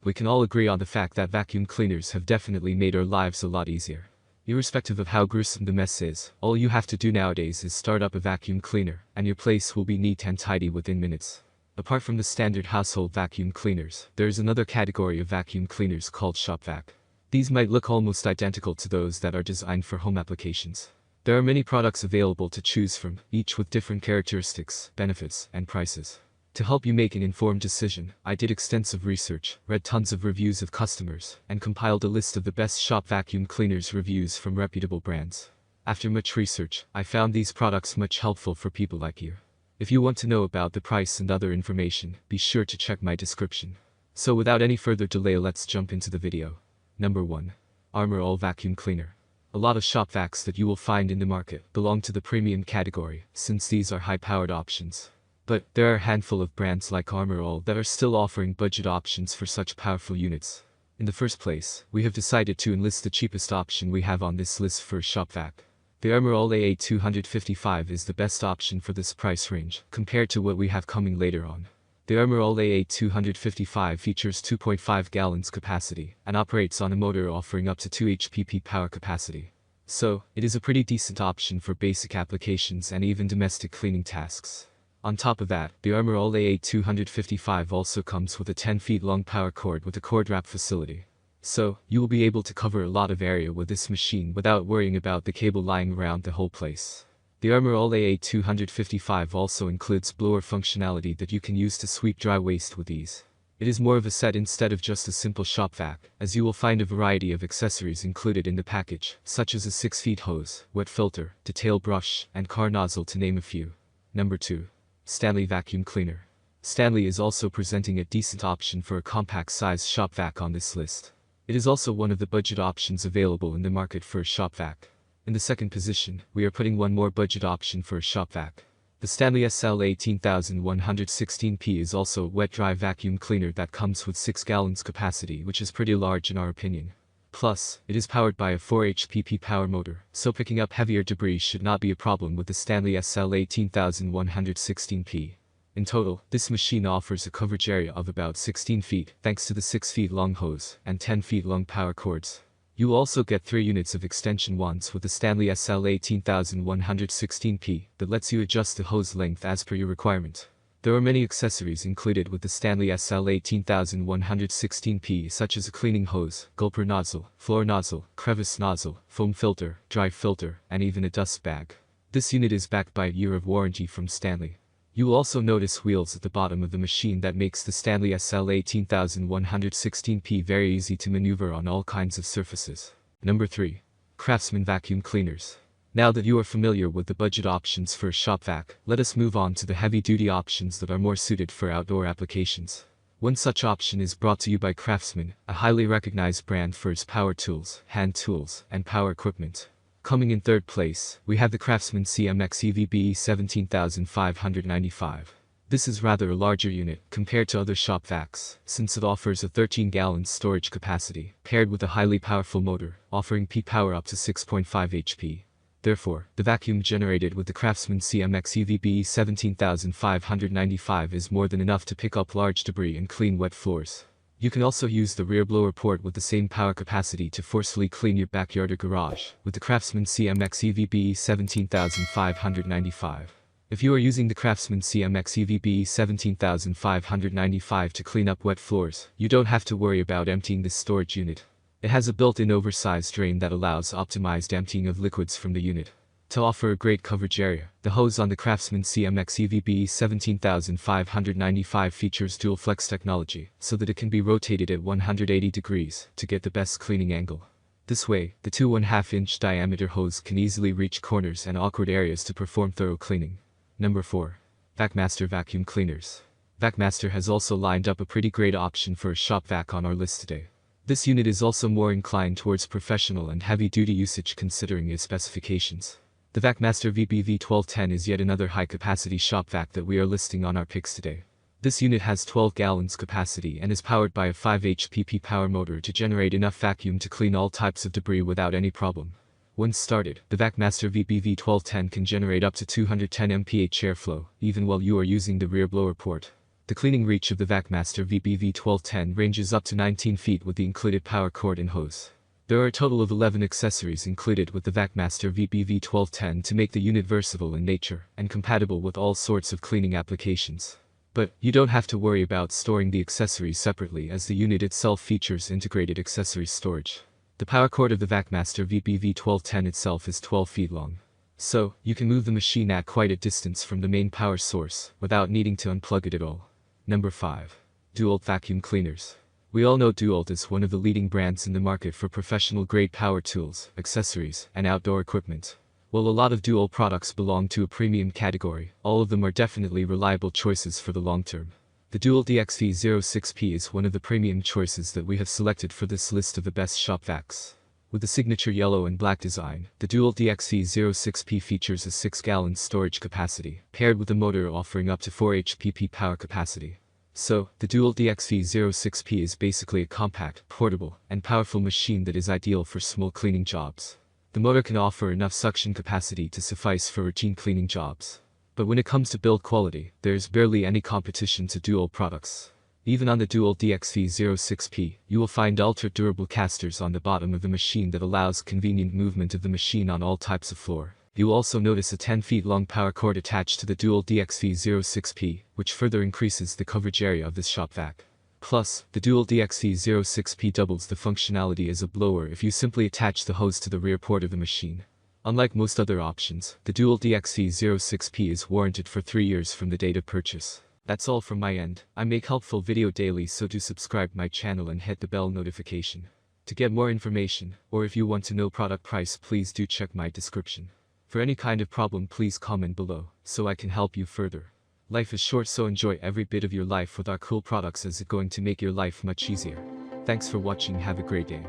We can all agree on the fact that vacuum cleaners have definitely made our lives a lot easier. Irrespective of how gruesome the mess is, all you have to do nowadays is start up a vacuum cleaner, and your place will be neat and tidy within minutes. Apart from the standard household vacuum cleaners, there is another category of vacuum cleaners called shop vac. These might look almost identical to those that are designed for home applications. There are many products available to choose from, each with different characteristics, benefits, and prices. To help you make an informed decision, I did extensive research, read tons of reviews of customers, and compiled a list of the best shop vacuum cleaners reviews from reputable brands. After much research, I found these products much helpful for people like you. If you want to know about the price and other information, be sure to check my description. So without any further delay, let's jump into the video. Number 1. Armor All Vacuum Cleaner. A lot of shop vacs that you will find in the market belong to the premium category, since these are high-powered options. But there are a handful of brands like Armor All that are still offering budget options for such powerful units. In the first place, we have decided to enlist the cheapest option we have on this list for a shop vac. The Armor All AA255 is the best option for this price range, compared to what we have coming later on. The Armor All AA255 features 2.5 gallons capacity, and operates on a motor offering up to 2 HP power capacity. So, it is a pretty decent option for basic applications and even domestic cleaning tasks. On top of that, the Armor All AA255 also comes with a 10 feet long power cord with a cord wrap facility. So, you will be able to cover a lot of area with this machine without worrying about the cable lying around the whole place. The Armor All AA255 also includes blower functionality that you can use to sweep dry waste with ease. It is more of a set instead of just a simple shop vac, as you will find a variety of accessories included in the package, such as a 6-feet hose, wet filter, detail brush, and car nozzle to name a few. Number 2. Stanley Vacuum Cleaner. Stanley is also presenting a decent option for a compact size shop vac on this list. It is also one of the budget options available in the market for a shop vac. In the second position, we are putting one more budget option for a shop vac. The Stanley SL18116P is also a wet-dry vacuum cleaner that comes with 6 gallons capacity, which is pretty large in our opinion. Plus, it is powered by a 4 HP power motor, so picking up heavier debris should not be a problem with the Stanley SL18116P. In total, this machine offers a coverage area of about 16 feet thanks to the 6 feet long hose and 10 feet long power cords. You will also get 3 units of extension wands with the Stanley SL18116P that lets you adjust the hose length as per your requirement. There are many accessories included with the Stanley SL18116P, such as a cleaning hose, gulper nozzle, floor nozzle, crevice nozzle, foam filter, dry filter, and even a dust bag. This unit is backed by a year of warranty from Stanley. You will also notice wheels at the bottom of the machine that makes the Stanley SL18116P very easy to maneuver on all kinds of surfaces. Number 3. Craftsman Vacuum Cleaners. Now that you are familiar with the budget options for a shop vac, let us move on to the heavy-duty options that are more suited for outdoor applications. One such option is brought to you by Craftsman, a highly recognized brand for its power tools, hand tools, and power equipment. Coming in third place, we have the Craftsman CMX EVB 17595. This is rather a larger unit compared to other shop vacs, since it offers a 13-gallon storage capacity, paired with a highly powerful motor, offering peak power up to 6.5 HP. Therefore, the vacuum generated with the Craftsman CMX EVB 17595 is more than enough to pick up large debris and clean wet floors. You can also use the rear blower port with the same power capacity to forcefully clean your backyard or garage, with the Craftsman CMX EVB 17595. If you are using the Craftsman CMX EVB 17595 to clean up wet floors, you don't have to worry about emptying this storage unit. It has a built-in oversized drain that allows optimized emptying of liquids from the unit. To offer a great coverage area, the hose on the Craftsman CMX EVB 17595 features dual flex technology, so that it can be rotated at 180 degrees to get the best cleaning angle. This way, the 2.5-inch diameter hose can easily reach corners and awkward areas to perform thorough cleaning. Number 4. VacMaster Vacuum Cleaners. VacMaster has also lined up a pretty great option for a shop vac on our list today. This unit is also more inclined towards professional and heavy-duty usage considering its specifications. The VacMaster VBV1210 is yet another high-capacity shop vac that we are listing on our picks today. This unit has 12 gallons capacity and is powered by a 5 HP power motor to generate enough vacuum to clean all types of debris without any problem. Once started, the VacMaster VBV1210 can generate up to 210 mph airflow, even while you are using the rear blower port. The cleaning reach of the VacMaster VBV1210 ranges up to 19 feet with the included power cord and hose. There are a total of 11 accessories included with the VacMaster VBV1210 to make the unit versatile in nature and compatible with all sorts of cleaning applications. But you don't have to worry about storing the accessories separately, as the unit itself features integrated accessories storage. The power cord of the VacMaster VBV1210 itself is 12 feet long. So, you can move the machine at quite a distance from the main power source without needing to unplug it at all. Number 5. DeWalt Vacuum Cleaners. We all know DeWalt is one of the leading brands in the market for professional-grade power tools, accessories, and outdoor equipment. While a lot of DeWalt products belong to a premium category, all of them are definitely reliable choices for the long term. The DeWalt DXV06P is one of the premium choices that we have selected for this list of the best shop vacs. With the signature yellow and black design, the DeWalt DXV06P features a 6-gallon storage capacity, paired with a motor offering up to 4 HP power capacity. So, the DeWalt DXV06P is basically a compact, portable, and powerful machine that is ideal for small cleaning jobs. The motor can offer enough suction capacity to suffice for routine cleaning jobs. But when it comes to build quality, there is barely any competition to DeWalt products. Even on the DeWalt DXV06P, you will find ultra-durable casters on the bottom of the machine that allows convenient movement of the machine on all types of floor. You will also notice a 10 feet long power cord attached to the DeWalt DXV06P, which further increases the coverage area of this shop vac. Plus, the DeWalt DXV06P doubles the functionality as a blower if you simply attach the hose to the rear port of the machine. Unlike most other options, the DeWalt DXV06P is warranted for 3 years from the date of purchase. That's all from my end. I make helpful video daily, so do subscribe my channel and hit the bell notification. To get more information, or if you want to know product price, please do check my description. For any kind of problem, please comment below, so I can help you further. Life is short, so enjoy every bit of your life with our cool products, as it's going to make your life much easier. Thanks for watching, have a great day.